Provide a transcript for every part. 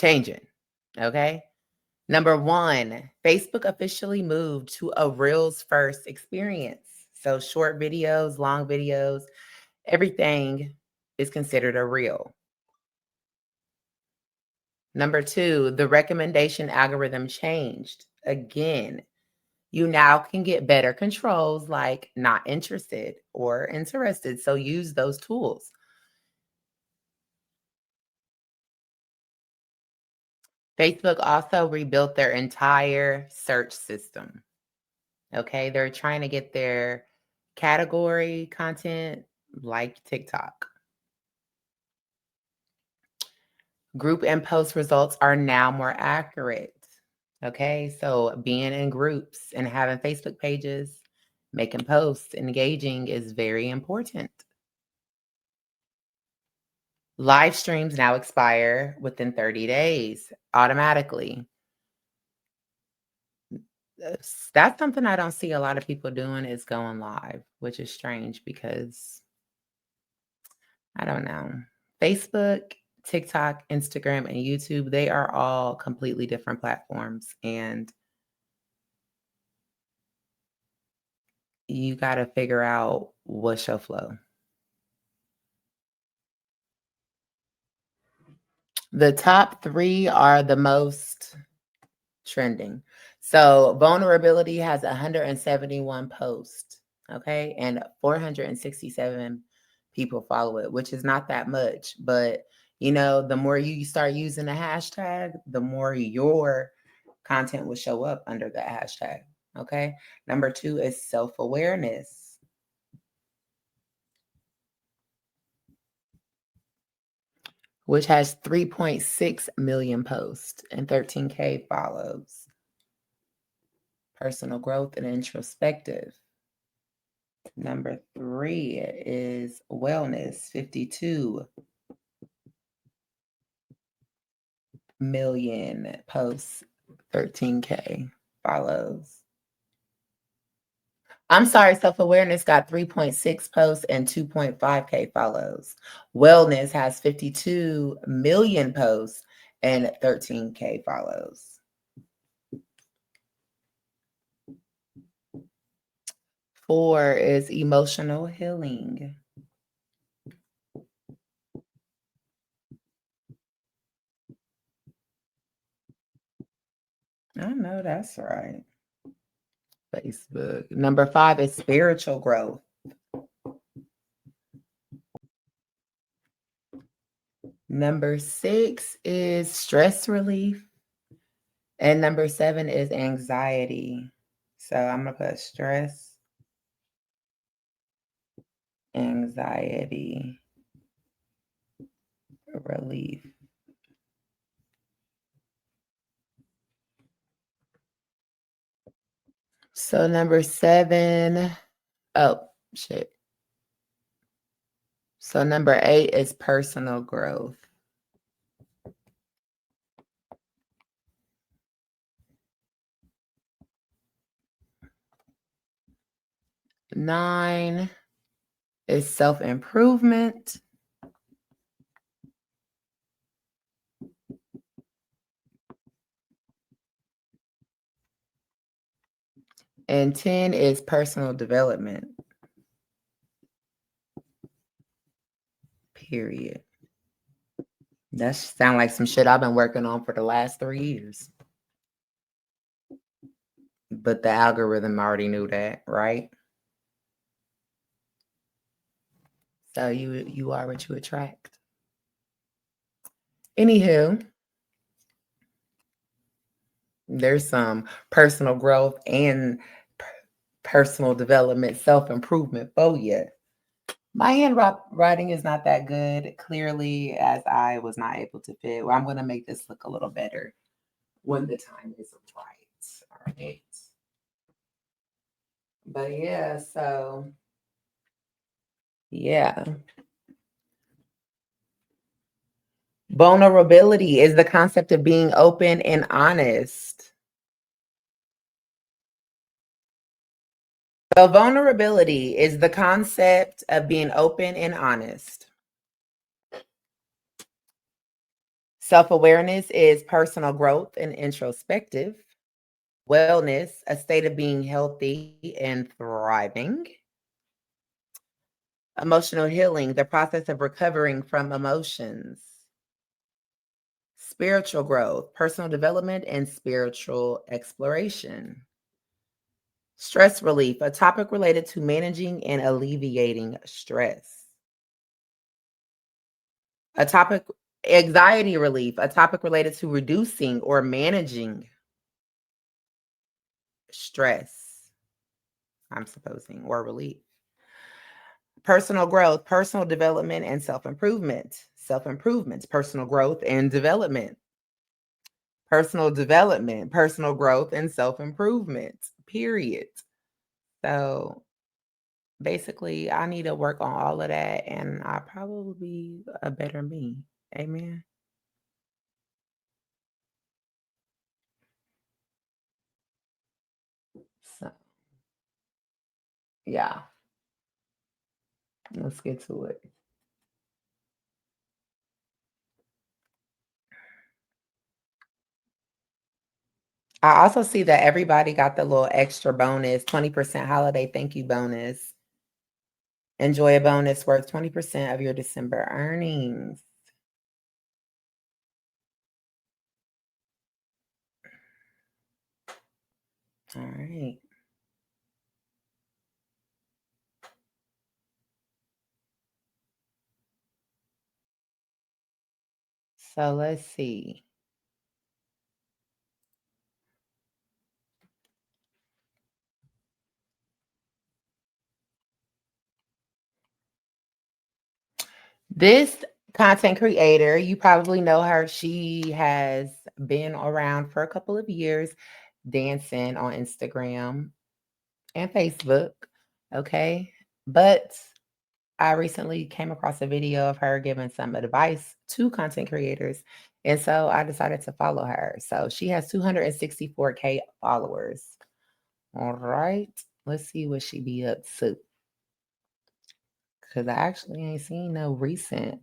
changing. Okay. Number one, Facebook officially moved to a Reels first experience. So short videos, long videos, everything is considered a reel. Number two, the recommendation algorithm changed. Again, you now can get better controls like not interested or interested. So use those tools. Facebook also rebuilt their entire search system. Okay. They're trying to get their category content like TikTok. Group and post results are now more accurate. Okay. So being in groups and having Facebook pages, making posts, engaging is very important. Live streams now expire within 30 days automatically. That's something I don't see a lot of people doing is going live, which is strange because I don't know. Facebook, TikTok, Instagram, and YouTube, they are all completely different platforms. And you got to figure out what's your flow. The top three are the most trending. So vulnerability has 171 posts, okay, and 467 people follow it, which is not that much. But the more you start using the hashtag, the more your content will show up under that hashtag. Okay. Number two is self-awareness. Which has 3.6 million posts and 13K follows. Personal growth and introspective. Number three is wellness, 52 million posts, 13K follows. I'm sorry, self-awareness got 3.6 posts and 2.5K follows. Wellness has 52 million posts and 13K follows. Four is emotional healing. I know that's right. Facebook. Number five is spiritual growth. Number six is stress relief. And number seven is anxiety. So I'm going to put stress, anxiety, relief. So number seven, oh, shit. So number eight is personal growth. Nine is self-improvement. And 10 is personal development. Period. That sound like some shit I've been working on for the last 3 years. But the algorithm already knew that, right? So you are what you attract. Anywho, there's some personal growth and personal development, self-improvement for you. My handwriting is not that good, clearly, as I was not able to fit. Well, I'm going to make this look a little better when the time is right. All right. But yeah, so yeah. Vulnerability is the concept of being open and honest. So vulnerability is the concept of being open and honest. Self-awareness is personal growth and introspective. Wellness, a state of being healthy and thriving. Emotional healing, the process of recovering from emotions. Spiritual growth, personal development and spiritual exploration. Stress relief, a topic related to managing and alleviating stress. A topic, anxiety relief, a topic related to reducing or managing stress, I'm supposing, or relief. Personal growth, personal development, and self-improvement. Self-improvement, personal growth and development. Personal development, personal growth, and self-improvement, period. So basically, I need to work on all of that, and I'll probably be a better me. Amen. So, yeah, let's get to it. I also see that everybody got the little extra bonus, 20% holiday thank you bonus. Enjoy a bonus worth 20% of your December earnings. All right. So let's see. This content creator, you probably know her. She has been around for a couple of years dancing on Instagram and Facebook. Okay. But I recently came across a video of her giving some advice to content creators. And so I decided to follow her. So she has 264K followers. All right. Let's see what she be up to. Because I actually ain't seen no recent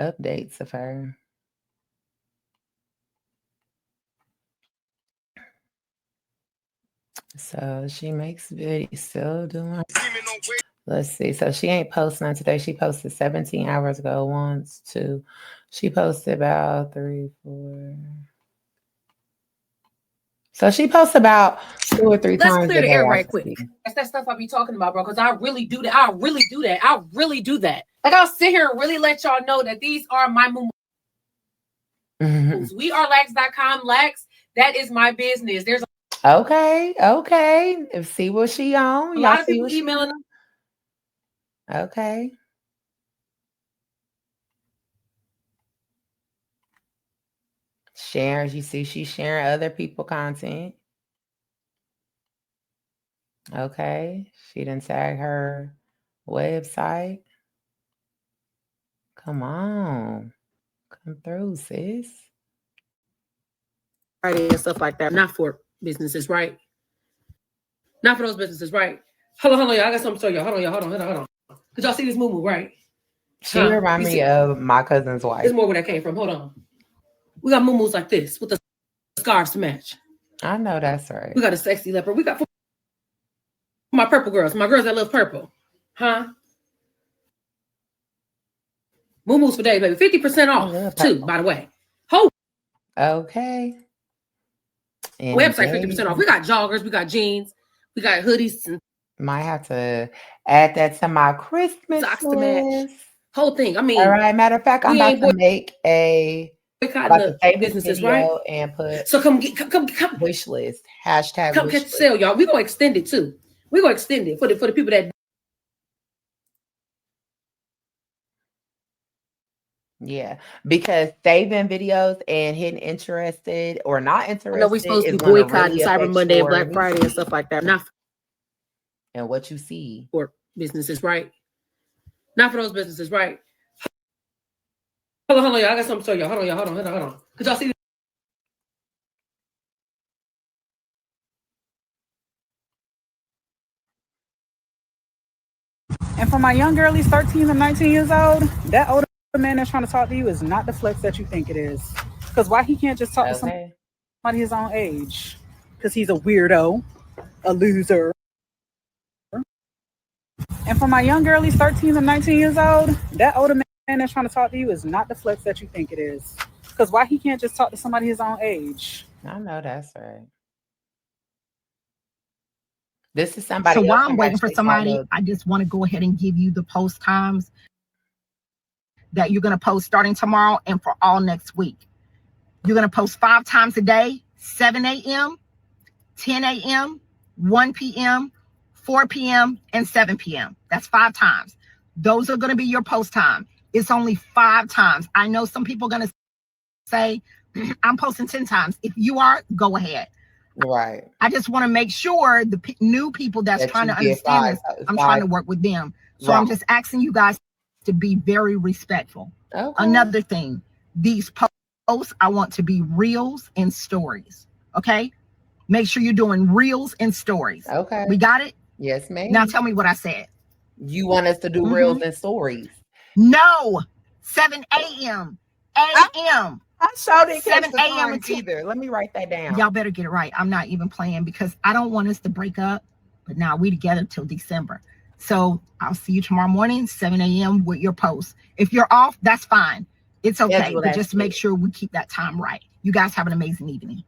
updates of her. So she makes videos, still doing. Let's see. So she ain't posting on today. She posted 17 hours ago. Once, two. She posted about 3, 4. So she posts about 2 or 3 Let's times clear a the day. air right quick. That's that stuff I be talking about, bro. Because I really do that. I really do that. I really do that. Like I'll sit here and really let y'all know that these are my moves. We are Lax.com. Lax, that is my business. There's okay. See what she on. a lot of people emailing. Okay. Sharing, you see, she's sharing other people content. Okay. She didn't tag her website. Come on. Come through, sis. Friday and stuff like that. Not for businesses, right? Not for those businesses, right? Hold on, y'all. I got something to show y'all. Hold on. Did y'all see this moo right? She remind me of my cousin's wife. There's more where that came from. Hold on. We got moo like this with the scarves to match. I know that's right. We got a sexy leopard. We got my purple girls. My girls that love purple. Huh? Moo for days, baby. 50% off, too, by the way. Okay. And website 50% off. We got joggers, we got jeans, we got hoodies. Might have to add that to my Christmas socks list. To match. Whole thing. I mean, all right. Matter of fact, I'm about to make a businesses, right? And put so come wish list. Hashtag come catch the sale, y'all. We're gonna extend it too. We're gonna extend it for the people that. Yeah, because saving videos and hitting interested or not interested. I know we're supposed to be boycotting Cyber Monday and Black Friday and stuff like that. Not and what you see for businesses, right? Not for those businesses, right? Hold on, y'all. I got something to show y'all. Hold on. Could y'all see? And for my young girlies, 13 and 19 years old, that older man that's trying to talk to you is not the flex that you think it is. Because why he can't just talk to Okay. somebody his own age? Because he's a weirdo, a loser. And for my young girlies, 13 and 19 years old, that older man that's trying to talk to you is not the flex that you think it is. Because why he can't just talk to somebody his own age? I know that's right. This is somebody So while else I'm that waiting for actually somebody, followed. I just want to go ahead and give you the post times that you're going to post starting tomorrow and for all next week. You're going to post 5 times a day, 7 a.m., 10 a.m., 1 p.m., 4 p.m., and 7 p.m. That's 5 times. Those are going to be your post time. It's only 5 times. I know some people are going to say, I'm posting 10 times. If you are, go ahead. Right. I just want to make sure the new people that's That trying you to get understand five, this, I'm trying to five. work with them. So I'm Right. just asking you guys to be very respectful. Okay. Another thing, these posts, I want to be reels and stories. Okay? Make sure you're doing reels and stories. Okay. We got it? Yes, ma'am. Now tell me what I said. You want us to do reels and stories? No. 7 a.m. a.m. I sure didn't 7 catch the a.m. times either. Let me write that down. Y'all better get it right. I'm not even playing because I don't want us to break up. But now we together till December. So I'll see you tomorrow morning, 7 a.m. with your post. If you're off, that's fine. It's okay. Schedule But that just make shit. sure we keep that time right. You guys have an amazing evening.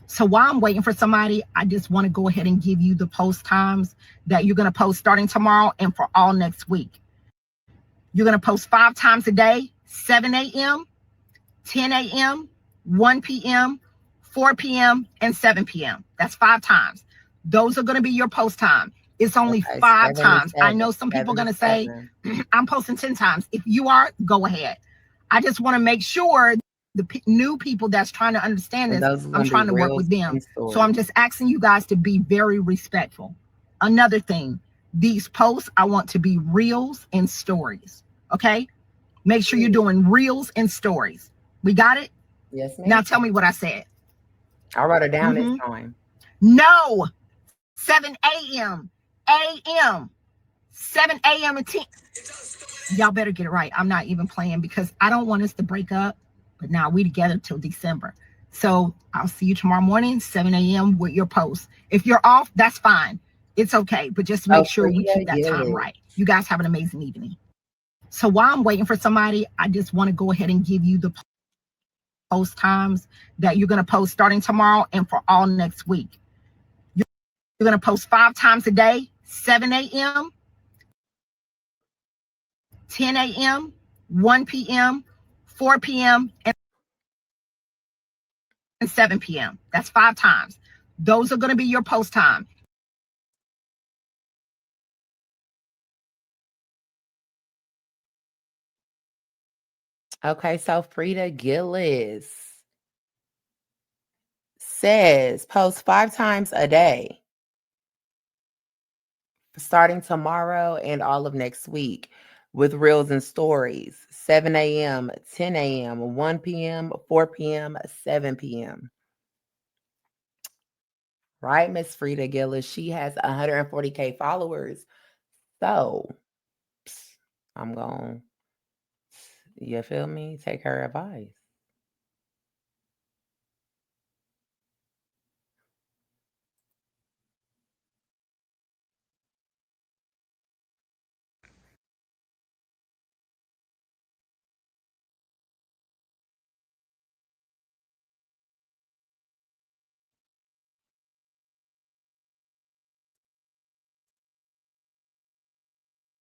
So while I'm waiting for somebody, I just want to go ahead and give you the post times that you're going to post starting tomorrow and for all next week. You're going to post 5 times a day, 7 a.m., 10 a.m., 1 p.m., 4 p.m., and 7 p.m. That's 5 times. Those are going to be your post time. It's only Okay, 5 7 to times. I 7, know some people are 7 going to to say, 7. I'm posting 10 times. If you are, go ahead. I just want to make sure the new people that's trying to understand And this, those are I'm gonna be trying to work reels with them. and So I'm stories. just asking you guys to be very respectful. Another thing, these posts, I want to be reels and stories. Okay? Make sure you're doing reels and stories. We got it? Yes, ma'am. Now tell me what I said. I wrote it down this time. No. 7 a.m. a.m. 7 a.m. and 10. Y'all better get it right. I'm not even playing because I don't want us to break up. But now we together till December. So I'll see you tomorrow morning, 7 a.m. with your post. If you're off, that's fine. It's okay. But just make sure we keep that time right. You guys have an amazing evening. So while I'm waiting for somebody, I just want to go ahead and give you the post times that you're going to post starting tomorrow and for all next week. You're going to post 5 times a day, 7 a.m., 10 a.m., 1 p.m., 4 p.m., and 7 p.m. That's 5 times. Those are going to be your post time. Okay, so Frida Gillis says post 5 times a day starting tomorrow and all of next week with reels and stories. 7 a.m., 10 a.m., 1 p.m., 4 p.m., 7 p.m. Right, Miss Frida Gillis? She has 140K followers. So I'm going, you feel me? Take her advice.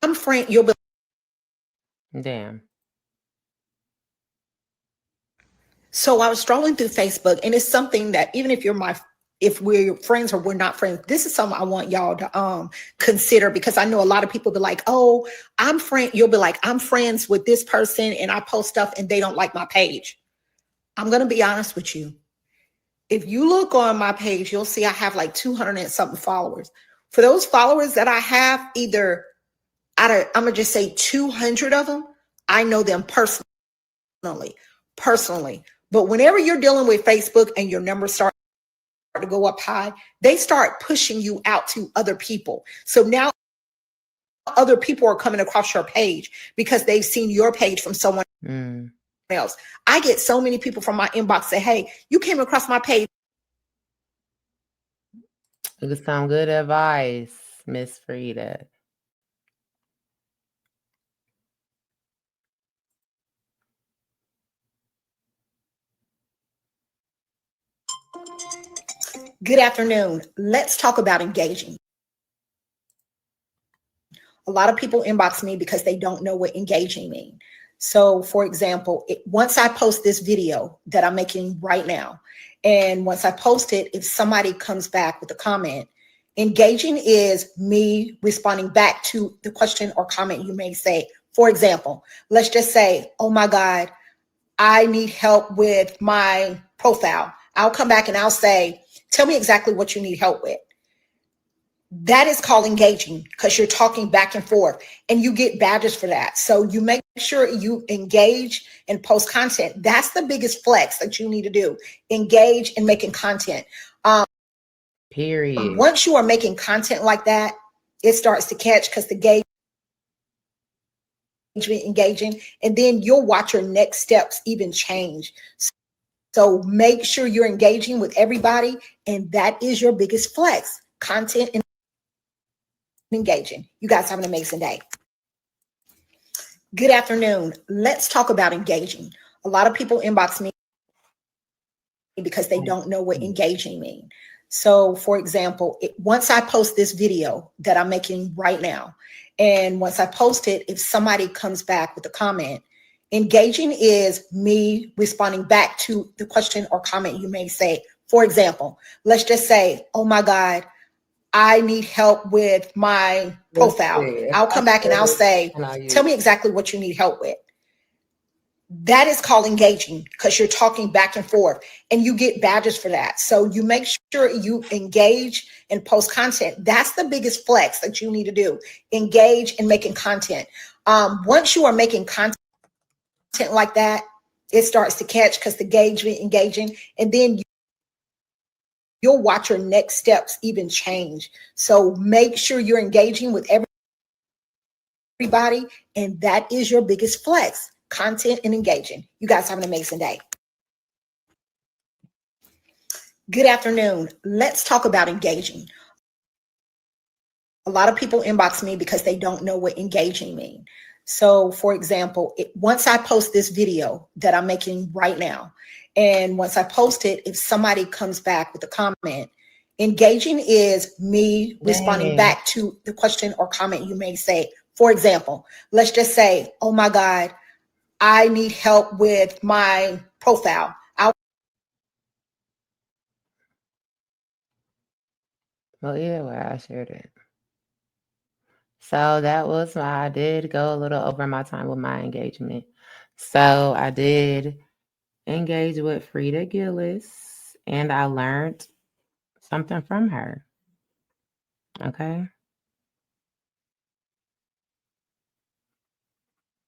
I'm Frank. You'll be. Damn. So I was scrolling through Facebook, and it's something that even if we're friends or we're not friends, this is something I want y'all to consider, because I know a lot of people be like, "Oh, I'm friend." You'll be like, "I'm friends with this person, and I post stuff, and they don't like my page." I'm gonna be honest with you. If you look on my page, you'll see I have like 200 and something followers. For those followers that I have, either I'm gonna just say 200 of them, I know them personally. But whenever you're dealing with Facebook and your numbers start to go up high, they start pushing you out to other people. So now other people are coming across your page because they've seen your page from someone Mm. else. I get so many people from my inbox say, hey, you came across my page. It was some good advice, Miss Frida. Good afternoon. Let's talk about engaging. A lot of people inbox me because they don't know what engaging means. So, for example, once I post this video that I'm making right now, and once I post it, if somebody comes back with a comment, engaging is me responding back to the question or comment you may say. For example, let's just say, oh my God, I need help with my profile. I'll come back and I'll say, tell me exactly what you need help with. That is called engaging because you're talking back and forth and you get badges for that. So you make sure you engage and post content. That's the biggest flex that you need to do. Engage in making content. Period. Once you are making content like that, it starts to catch because the engaging, and then you'll watch your next steps even change. So make sure you're engaging with everybody, and that is your biggest flex, content and engaging. You guys have an amazing day. Good afternoon. Let's talk about engaging. A lot of people inbox me because they don't know what engaging means. So, for example, once I post this video that I'm making right now, and once I post it, if somebody comes back with a comment, engaging is me responding back to the question or comment you may say. For example, let's just say, oh my God, I need help with my profile. I'll come back and I'll say, tell me exactly what you need help with. That is called engaging because you're talking back and forth and you get badges for that. So you make sure you engage and post content. That's the biggest flex that you need to do. Engage in making content. Once you are making content like that, it starts to catch because the engaging, and then you'll watch your next steps even change. So make sure you're engaging with everybody, and that is your biggest flex. Content and engaging. You guys have an amazing day. Good afternoon. Let's talk about engaging. A lot of people inbox me because they don't know what engaging means. So, for example, once I post this video that I'm making right now, and once I post it, if somebody comes back with a comment, engaging is me responding back to the question or comment you may say. For example, let's just say, oh my God, I need help with my profile. Well, either way, I shared it. So that was I did go a little over my time with my engagement. So I did engage with Frida Gillis and I learned something from her. Okay.